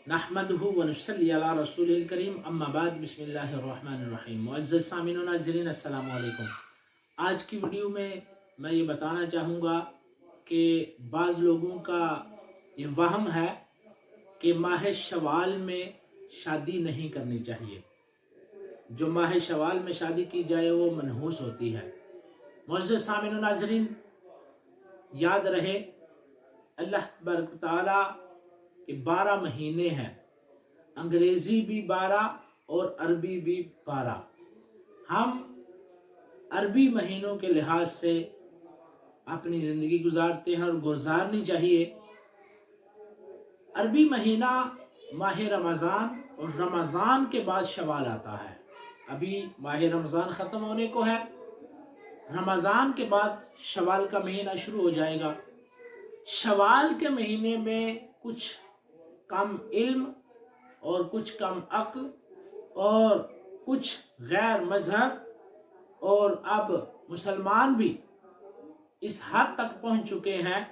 नहमदुहु व नुसल्ली अला रसूलिल करीम अम्मा बाद बिस्मिल्लाहिर रहमानिर रहीम। मुअज़्ज़ज़ सामीन व नाज़रीन, अस्सलामु अलैकुम। आज की वीडियो में मैं ये बताना चाहूँगा कि बाज़ लोगों का ये वहम है कि माह शवाल में शादी नहीं करनी चाहिए। जो माह शवाल में शादी की जाए वो मनहूस होती है। मुअज़्ज़ज़ सामीन व नाज़रीन, याद रहे अल्लाह तबारक व तआला कि 12 महीने हैं, अंग्रेजी भी 12 और अरबी भी 12। हम अरबी महीनों के लिहाज से अपनी ज़िंदगी गुजारते हैं और गुजारनी चाहिए। अरबी महीना माह रमज़ान और रमज़ान के बाद शवाल आता है। अभी माह रमज़ान ख़त्म होने को है, रमज़ान के बाद शवाल का महीना शुरू हो जाएगा। शवाल के महीने में कुछ कम इल्म और कुछ कम अक्ल और कुछ गैर मजहब और अब मुसलमान भी इस हद तक पहुंच चुके हैं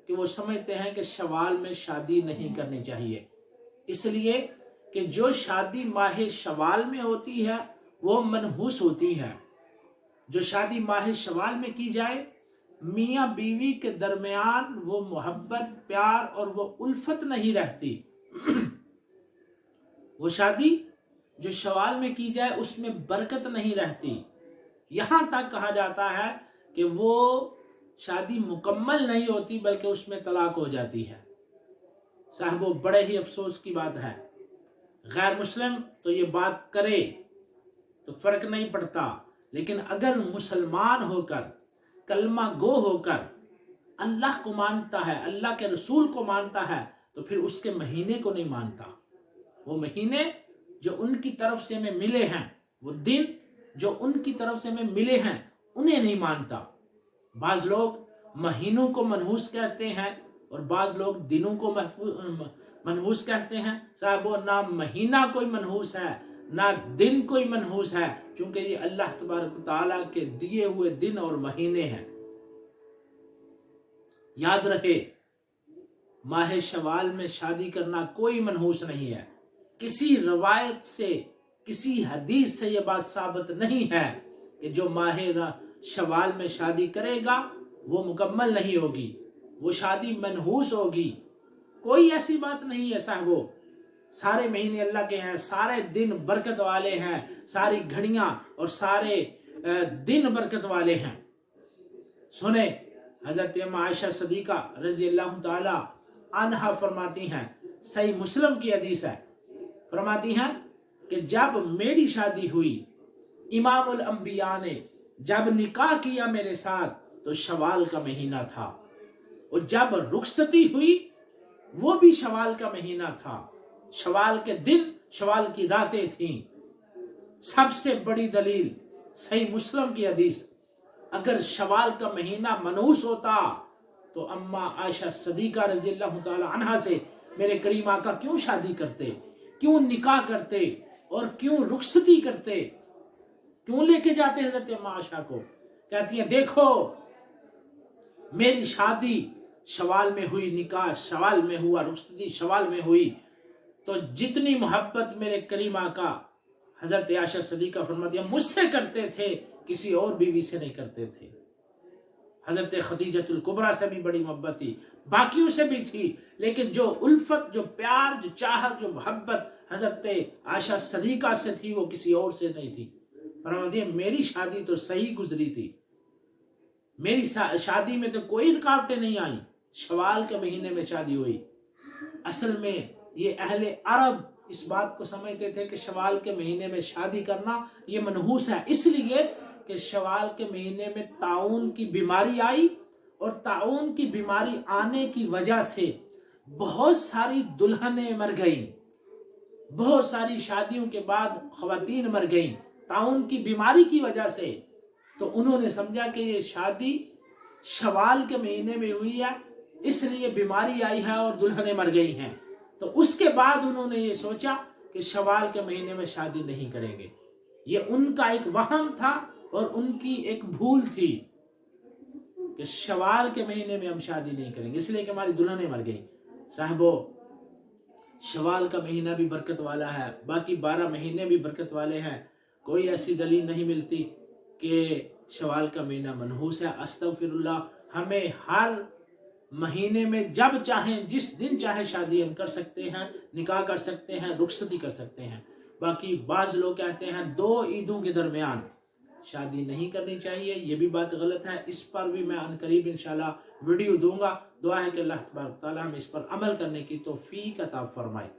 कि वो समझते हैं कि शवाल में शादी नहीं करनी चाहिए, इसलिए कि जो शादी माह शवाल में होती है वो मनहूस होती है। जो शादी माह शवाल में की जाए, मियाँ बीवी के दरमियान वो मोहब्बत, प्यार और वो उल्फत नहीं रहती। वो शादी जो शवाल में की जाए उसमें बरकत नहीं रहती। यहाँ तक कहा जाता है कि वो शादी मुकम्मल नहीं होती बल्कि उसमें तलाक हो जाती है। साहबो, बड़े ही अफसोस की बात है। गैर मुस्लिम तो ये बात करे तो फर्क नहीं पड़ता, लेकिन अगर मुसलमान होकर, कलमा गो होकर अल्लाह को मानता है, अल्लाह के रसूल को मानता है, तो फिर उसके महीने को नहीं मानता। वो महीने जो उनकी तरफ से हमें मिले हैं, वो दिन जो उनकी तरफ से हमें मिले हैं, उन्हें नहीं मानता। बाज लोग महीनों को मनहूस कहते हैं और बाज लोग दिनों को मनहूस कहते हैं। साहब, वो ना महीना कोई मनहूस है ना दिन कोई मनहूस है, क्योंकि ये अल्लाह तबारक तआला के दिए हुए दिन और महीने हैं। याद रहे, माह शवाल में शादी करना कोई मनहूस नहीं है। किसी रवायत से, किसी हदीस से यह बात साबित नहीं है कि जो माह शवाल में शादी करेगा वो मुकम्मल नहीं होगी, वो शादी मनहूस होगी। कोई ऐसी बात नहीं है साहबो। सारे महीने अल्लाह के हैं, सारे दिन बरकत वाले हैं, सारी घड़ियां और सारे दिन बरकत वाले हैं। सुने, हजरत अम्मा आयशा सदीका रज़ी अल्लाह ताला अन्हा फरमाती हैं, सही मुस्लिम की हदीस है, फरमाती हैं कि जब मेरी शादी हुई, इमामुल अंबिया ने जब निकाह किया मेरे साथ, तो शवाल का महीना था, और जब रुखसती हुई वो भी शवाल का महीना था। शवाल के दिन, शवाल की रातें थीं। सबसे बड़ी दलील सही मुस्लिम की हदीस। अगर शवाल का महीना मनहूस होता तो अम्मा आयशा सदीका रज़ी अल्लाह ताला अन्हा से मेरे करीम आका क्यों शादी करते, क्यों निकाह करते और क्यों रुखसती करते, क्यों लेके जाते हज़रत अम्मा आयशा को। कहती हैं, देखो मेरी शादी शवाल में हुई, निकाह शवाल में हुआ, रुखसती शवाल में हुई, तो जितनी मोहब्बत मेरे करीम आका हज़रत आयशा सदीका फरमाती हैं मुझसे करते थे, किसी और बीवी से नहीं करते थे। हज़रत खदीजतुल कुबरा से भी बड़ी मोहब्बत थी, बाकियों से भी थी, लेकिन जो उल्फत, जो प्यार, जो चाहत, जो मोहब्बत हज़रत आयशा सदीका से थी वो किसी और से नहीं थी। फरमाती है मेरी शादी तो सही गुजरी थी, मेरी शादी में तो कोई रुकावटें नहीं आई। शवाल के महीने में शादी हुई। असल में ये अहले अरब इस बात को समझते थे कि शवाल के महीने में शादी करना ये मनहूस है, इसलिए कि शवाल के महीने में ताउन की बीमारी आई, और ताउन की बीमारी आने की वजह से बहुत सारी दुल्हनें मर गईं, बहुत सारी शादियों के बाद ख्वातीन मर गईं ताउन की बीमारी की वजह से। तो उन्होंने समझा कि ये शादी शवाल के महीने में हुई है, इसलिए बीमारी आई है और दुल्हनें मर गई हैं। तो उसके बाद उन्होंने ये सोचा कि शवाल के महीने में शादी नहीं करेंगे। ये उनका एक वहम था और उनकी एक भूल थी कि शवाल के महीने में हम शादी नहीं करेंगे, इसलिए कि हमारी दुल्हनें मर गई। साहबो, शवाल का महीना भी बरकत वाला है, बाकी 12 महीने भी बरकत वाले हैं। कोई ऐसी दलील नहीं मिलती कि शवाल का महीना मनहूस है। अस्तगफिरुल्लाह, हमें हर महीने में जब चाहें, जिस दिन चाहे शादी हम कर सकते हैं, निकाह कर सकते हैं, रुखसती कर सकते हैं। बाकी बाज लोग कहते हैं 2 ईदों के दरमियान शादी नहीं करनी चाहिए, ये भी बात गलत है। इस पर भी मैं अनकरीब इंशाल्लाह वीडियो दूंगा। दुआ है कि अल्लाह तबारक व तआला हमें इस पर अमल करने की तौफीक अता फरमाए।